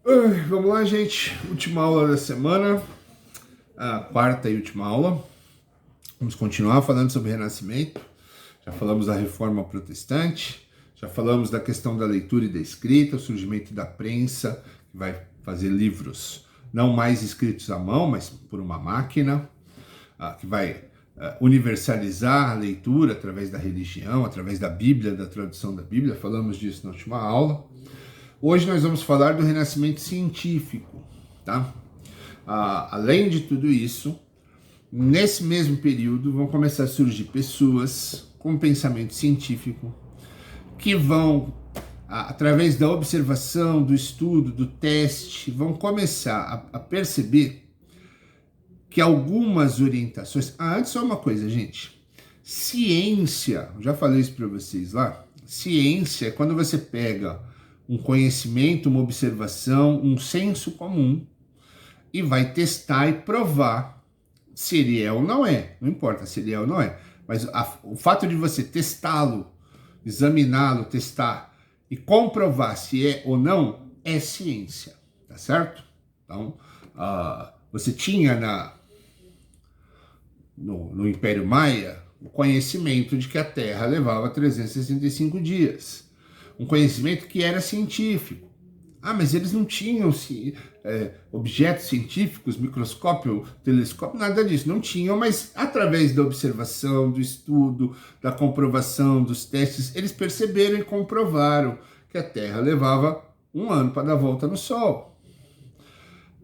Vamos lá, gente. Última aula da semana, a quarta e última aula. Vamos continuar falando sobre Renascimento. Já falamos da Reforma Protestante, já falamos da questão da leitura e da escrita, o surgimento da prensa, que vai fazer livros não mais escritos à mão, mas por uma máquina, que vai universalizar a leitura através da religião, através da Bíblia, da tradução da Bíblia. Falamos disso na última aula. Hoje nós vamos falar do renascimento científico, tá? Além de tudo isso, nesse mesmo período vão começar a surgir pessoas com pensamento científico que vão, através da observação, do estudo, do teste, vão começar a perceber que algumas orientações... antes só uma coisa, gente. Ciência, já falei isso para vocês lá, ciência é quando você pega um conhecimento, uma observação, um senso comum e vai testar e provar se ele é ou não é. Não importa se ele é ou não é, mas o fato de você testá-lo, examiná-lo, testar e comprovar se é ou não é ciência, tá certo? Então, você tinha no Império Maia o conhecimento de que a Terra levava 365 dias. Um conhecimento que era científico. Mas eles não tinham objetos científicos, microscópio, telescópio, nada disso. Não tinham, mas através da observação, do estudo, da comprovação, dos testes, eles perceberam e comprovaram que a Terra levava um ano para dar volta no Sol.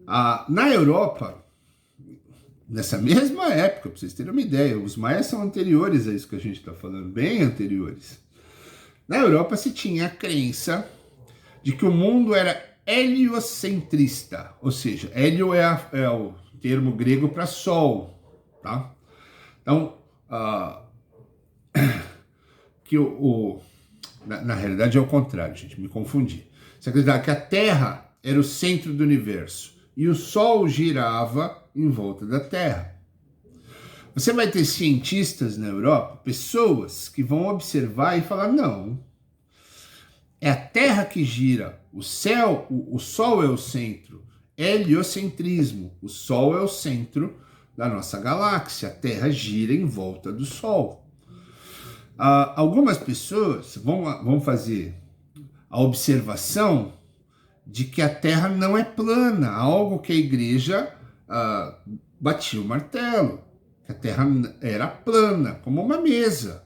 Na Europa, nessa mesma época, para vocês terem uma ideia, os maias são anteriores a isso que a gente está falando, bem anteriores. Na Europa se tinha a crença de que o mundo era heliocentrista, ou seja, hélio é o termo grego para sol, tá? Então, que na realidade é o contrário, gente, me confundi. Você acreditava que a Terra era o centro do universo e o Sol girava em volta da Terra. Você vai ter cientistas na Europa, pessoas que vão observar e falar, não, é a Terra que gira, o Sol é o centro, heliocentrismo, o Sol é o centro da nossa galáxia, a Terra gira em volta do Sol. Algumas pessoas vão fazer a observação de que a Terra não é plana, algo que a igreja batia o martelo. A Terra era plana, como uma mesa,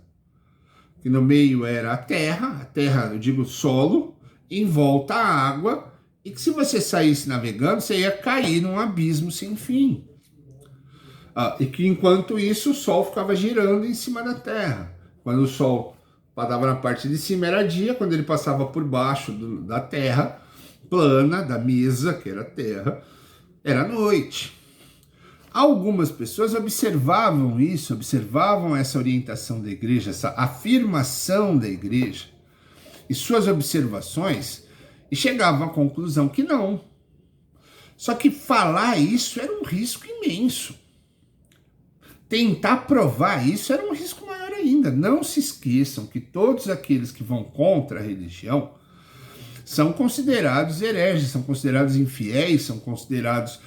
que no meio era a terra, eu digo solo, em volta a água, e que se você saísse navegando, você ia cair num abismo sem fim. E que enquanto isso o Sol ficava girando em cima da Terra. Quando o Sol passava na parte de cima era dia, quando ele passava por baixo da Terra, plana, da mesa, que era a Terra, era noite. Algumas pessoas observavam isso, observavam essa orientação da igreja, essa afirmação da igreja, e suas observações, e chegavam à conclusão que não. Só que falar isso era um risco imenso. Tentar provar isso era um risco maior ainda. Não se esqueçam que todos aqueles que vão contra a religião são considerados hereges, são considerados infiéis, são considerados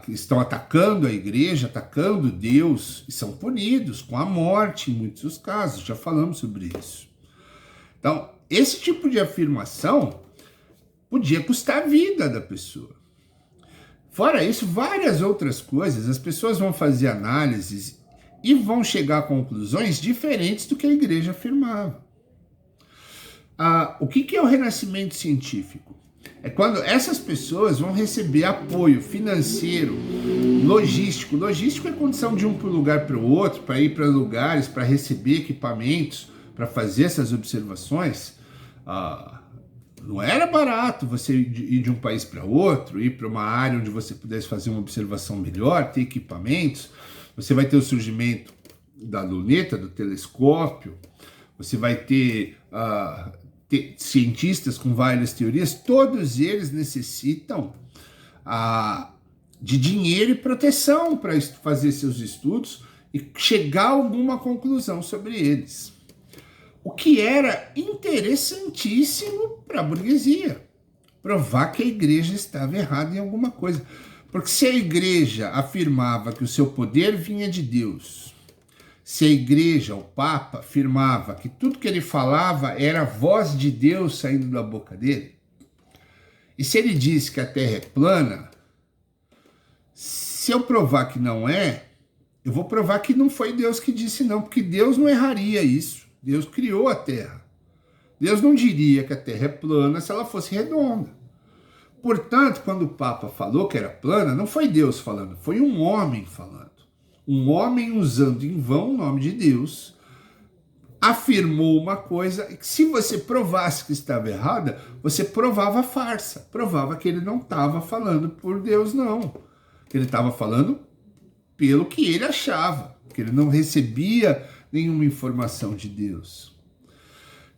que estão atacando a igreja, atacando Deus, e são punidos com a morte em muitos dos casos, já falamos sobre isso. Então, esse tipo de afirmação podia custar a vida da pessoa. Fora isso, várias outras coisas, as pessoas vão fazer análises e vão chegar a conclusões diferentes do que a igreja afirmava. O que é o renascimento científico? É quando essas pessoas vão receber apoio financeiro, logístico. Logístico é a condição de um lugar para o outro, para ir para lugares, para receber equipamentos, para fazer essas observações. Não era barato você ir de um país para outro, ir para uma área onde você pudesse fazer uma observação melhor, ter equipamentos. Você vai ter o surgimento da luneta, do telescópio, você vai ter cientistas com várias teorias, todos eles necessitam de dinheiro e proteção para fazer seus estudos e chegar a alguma conclusão sobre eles. O que era interessantíssimo para a burguesia, provar que a igreja estava errada em alguma coisa. Porque se a igreja afirmava que o seu poder vinha de Deus, se a igreja, o Papa, afirmava que tudo que ele falava era a voz de Deus saindo da boca dele, e se ele diz que a Terra é plana, se eu provar que não é, eu vou provar que não foi Deus que disse não, porque Deus não erraria isso. Deus criou a Terra. Deus não diria que a Terra é plana se ela fosse redonda. Portanto, quando o Papa falou que era plana, não foi Deus falando, foi um homem falando. Um homem usando em vão o nome de Deus, afirmou uma coisa que, se você provasse que estava errada, você provava a farsa, provava que ele não estava falando por Deus, não. Que ele estava falando pelo que ele achava, que ele não recebia nenhuma informação de Deus.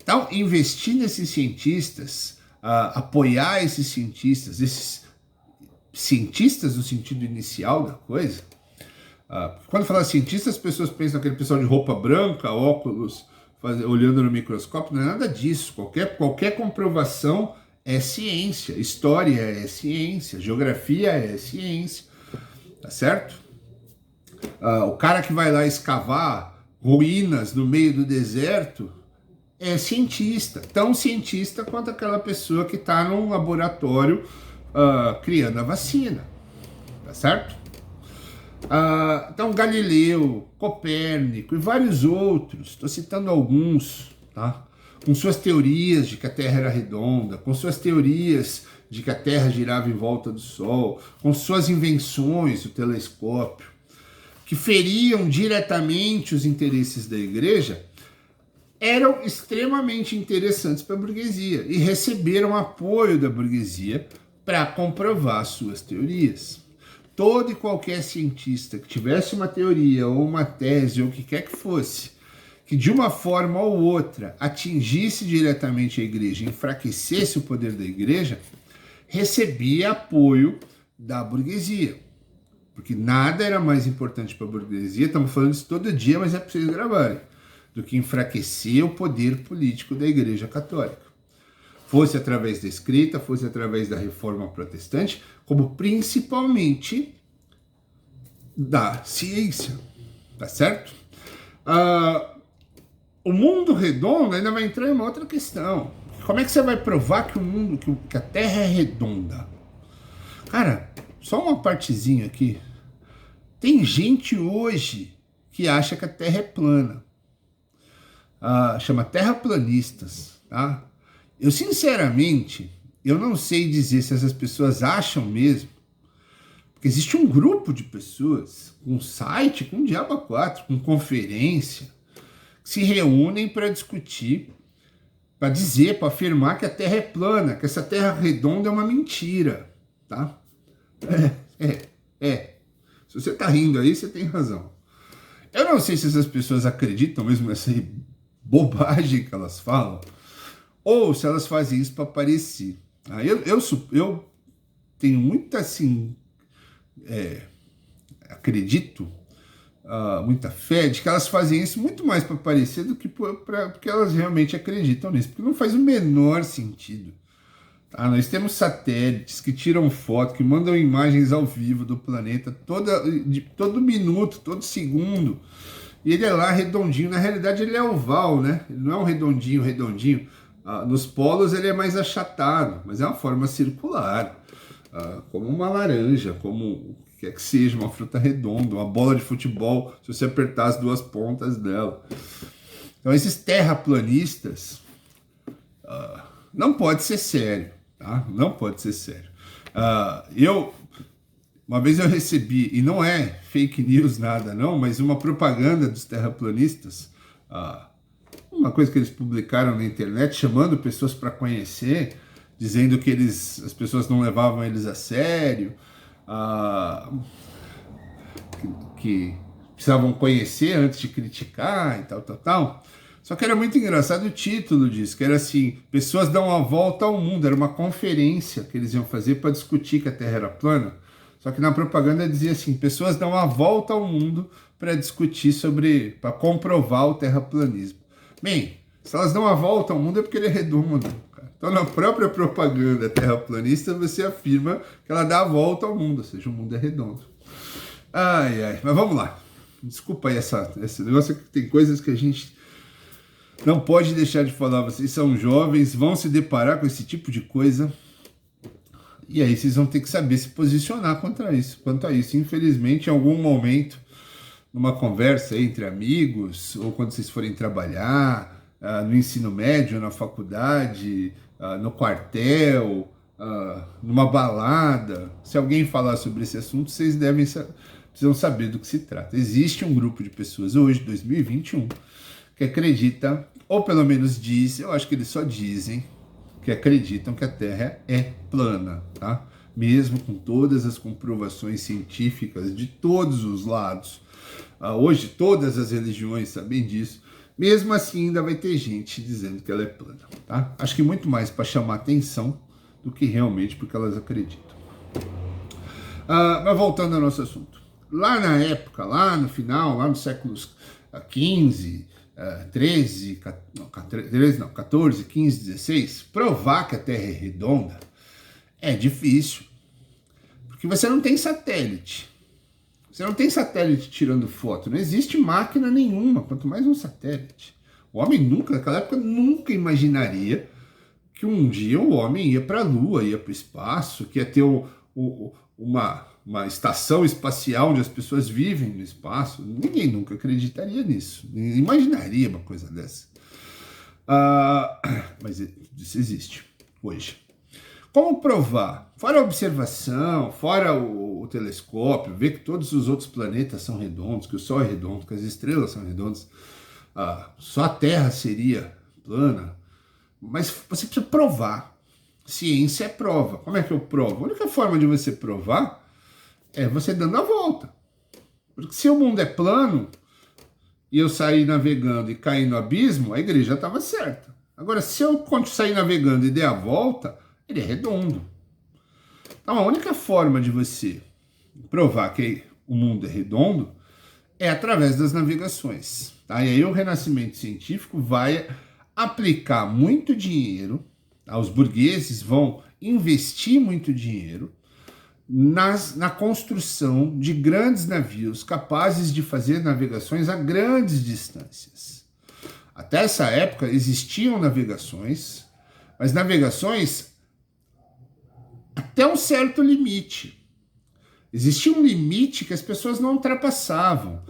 Então, investir nesses cientistas, apoiar esses cientistas no sentido inicial da coisa. Quando fala cientista, as pessoas pensam naquele pessoal de roupa branca, óculos, olhando no microscópio. Não é nada disso. Qualquer comprovação é ciência. História é ciência. Geografia é ciência. Tá certo? O cara que vai lá escavar ruínas no meio do deserto é cientista. Tão cientista quanto aquela pessoa que está num laboratório criando a vacina. Tá certo? Então, Galileu, Copérnico e vários outros, estou citando alguns, tá? Com suas teorias de que a Terra era redonda, com suas teorias de que a Terra girava em volta do Sol, com suas invenções, o telescópio, que feriam diretamente os interesses da igreja, eram extremamente interessantes para a burguesia e receberam apoio da burguesia para comprovar suas teorias. Todo e qualquer cientista que tivesse uma teoria ou uma tese ou o que quer que fosse, que de uma forma ou outra atingisse diretamente a igreja, enfraquecesse o poder da igreja, recebia apoio da burguesia. Porque nada era mais importante para a burguesia, estamos falando isso todo dia, mas é para vocês gravarem, do que enfraquecer o poder político da igreja católica. Fosse através da escrita, fosse através da reforma protestante, como principalmente da ciência, tá certo? O mundo redondo ainda vai entrar em uma outra questão. Como é que você vai provar que a Terra é redonda? Cara, só uma partezinha aqui. Tem gente hoje que acha que a Terra é plana. Chama terraplanistas, tá? Eu, sinceramente, eu não sei dizer se essas pessoas acham mesmo, porque existe um grupo de pessoas, com site, com Diabo 4, com conferência, que se reúnem para discutir, para dizer, para afirmar que a Terra é plana, que essa Terra redonda é uma mentira, tá? Se você tá rindo aí, você tem razão. Eu não sei se essas pessoas acreditam mesmo nessa bobagem que elas falam, ou se elas fazem isso para aparecer. Eu tenho muita, assim, acredito, muita fé de que elas fazem isso muito mais para aparecer do que porque elas realmente acreditam nisso, porque não faz o menor sentido. Tá? Nós temos satélites que tiram foto, que mandam imagens ao vivo do planeta todo minuto, todo segundo, e ele é lá redondinho. Na realidade ele é oval, né? Ele não é um redondinho. Nos polos ele é mais achatado, mas é uma forma circular, como uma laranja, como quer que seja, uma fruta redonda, uma bola de futebol, se você apertar as duas pontas dela. Então esses terraplanistas, não pode ser sério, tá? Não pode ser sério. Uma vez eu recebi, e não é fake news nada não, mas uma propaganda dos terraplanistas, uma coisa que eles publicaram na internet, chamando pessoas para conhecer, dizendo que as pessoas não levavam eles a sério, que precisavam conhecer antes de criticar e tal. Só que era muito engraçado o título disso, que era assim, pessoas dão uma volta ao mundo, era uma conferência que eles iam fazer para discutir que a Terra era plana, só que na propaganda dizia assim, pessoas dão uma volta ao mundo para discutir para comprovar o terraplanismo. Bem, se elas dão uma volta ao mundo é porque ele é redondo, cara. Então, na própria propaganda terraplanista, você afirma que ela dá a volta ao mundo, ou seja, o mundo é redondo. Ai, ai, mas vamos lá. Desculpa aí esse negócio, que tem coisas que a gente não pode deixar de falar. Vocês são jovens, vão se deparar com esse tipo de coisa, e aí vocês vão ter que saber se posicionar quanto a isso. Infelizmente, em algum momento, numa conversa entre amigos, ou quando vocês forem trabalhar, no ensino médio, na faculdade, no quartel, numa balada, se alguém falar sobre esse assunto, vocês precisam saber do que se trata. Existe um grupo de pessoas hoje, 2021, que acredita, ou pelo menos diz, eu acho que eles só dizem, que acreditam que a Terra é plana, tá? Mesmo com todas as comprovações científicas de todos os lados. Hoje todas as religiões sabem disso. Mesmo assim ainda vai ter gente dizendo que ela é plana, tá? Acho que muito mais para chamar atenção do que realmente porque elas acreditam. Mas voltando ao nosso assunto. Lá na época, lá no final, lá nos séculos XV, 14, 15, 16, provar que a Terra é redonda é difícil, porque você não tem satélite. Você não tem satélite tirando foto, não existe máquina nenhuma, quanto mais um satélite. O homem nunca, naquela época, nunca imaginaria que um dia o homem ia para a Lua, ia para o espaço, que ia ter uma estação espacial onde as pessoas vivem no espaço. Ninguém nunca acreditaria nisso, ninguém imaginaria uma coisa dessa. Mas isso existe hoje. Como provar? Fora a observação, fora o telescópio, ver que todos os outros planetas são redondos, que o Sol é redondo, que as estrelas são redondas, só a Terra seria plana. Mas você precisa provar. Ciência é prova. Como é que eu provo? A única forma de você provar é você dando a volta. Porque se o mundo é plano e eu sair navegando e cair no abismo, a igreja estava certa. Agora, se eu sair navegando e der a volta, ele é redondo. Então, a única forma de você provar que o mundo é redondo é através das navegações. Tá? E aí o renascimento científico vai aplicar muito dinheiro, tá? Os burgueses vão investir muito dinheiro na construção de grandes navios capazes de fazer navegações a grandes distâncias. Até essa época existiam navegações, mas navegações até um certo limite. Existia um limite que as pessoas não ultrapassavam,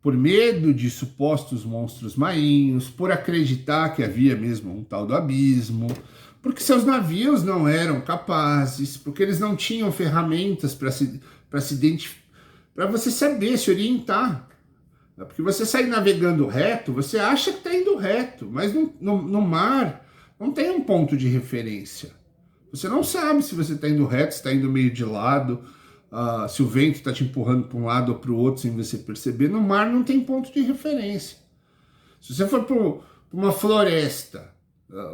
por medo de supostos monstros marinhos, por acreditar que havia mesmo um tal do abismo, porque seus navios não eram capazes, porque eles não tinham ferramentas para você saber, se orientar. Porque você sai navegando reto, você acha que está indo reto, mas no mar não tem um ponto de referência. Você não sabe se você está indo reto, se está indo meio de lado, se o vento está te empurrando para um lado ou para o outro sem você perceber. No mar não tem ponto de referência. Se você for para uma floresta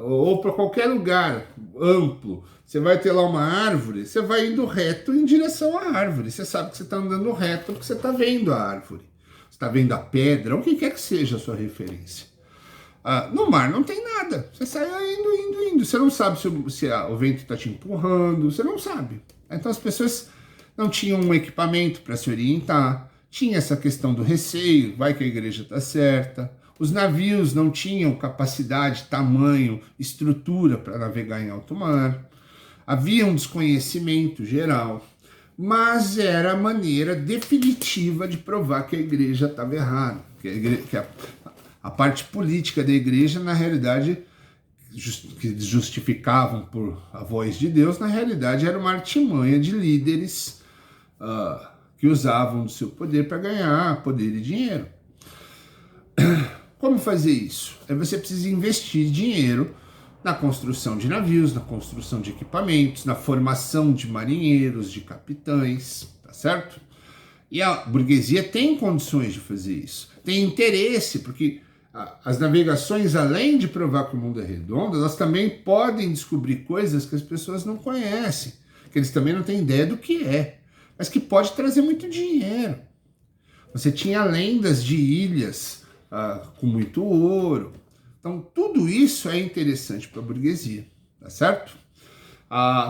ou para qualquer lugar amplo, você vai ter lá uma árvore, você vai indo reto em direção à árvore. Você sabe que você está andando reto porque você está vendo a árvore. Você está vendo a pedra, o que quer que seja a sua referência. No mar não tem nada. Você sai indo. Você não sabe se o vento está te empurrando, você não sabe. Então as pessoas não tinham um equipamento para se orientar, tinha essa questão do receio, vai que a igreja está certa. Os navios não tinham capacidade, tamanho, estrutura para navegar em alto mar. Havia um desconhecimento geral, mas era a maneira definitiva de provar que a igreja estava errada, que a parte política da igreja, na realidade, que justificavam por a voz de Deus, na realidade era uma artimanha de líderes que usavam do seu poder para ganhar poder e dinheiro. Como fazer isso? Você precisa investir dinheiro na construção de navios, na construção de equipamentos, na formação de marinheiros, de capitães, tá certo? E a burguesia tem condições de fazer isso, tem interesse, porque as navegações, além de provar que o mundo é redondo, elas também podem descobrir coisas que as pessoas não conhecem, que eles também não têm ideia do que é, mas que pode trazer muito dinheiro. Você tinha lendas de ilhas com muito ouro, Então, tudo isso é interessante para a burguesia, tá certo?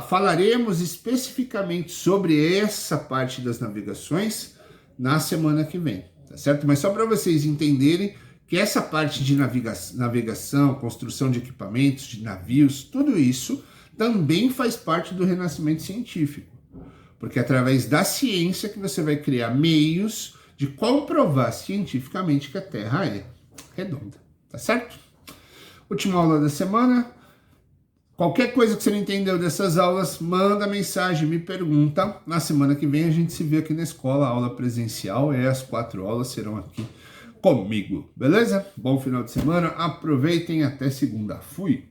Falaremos especificamente sobre essa parte das navegações na semana que vem, tá certo? Mas só para vocês entenderem que essa parte de navegação, construção de equipamentos, de navios, tudo isso também faz parte do renascimento científico. Porque é através da ciência que você vai criar meios de comprovar cientificamente que a Terra é redonda, tá certo? Última aula da semana. Qualquer coisa que você não entendeu dessas aulas, manda mensagem, me pergunta. Na semana que vem a gente se vê aqui na escola, aula presencial, as 4 aulas serão aqui comigo, beleza? Bom final de semana, aproveitem, até segunda. Fui!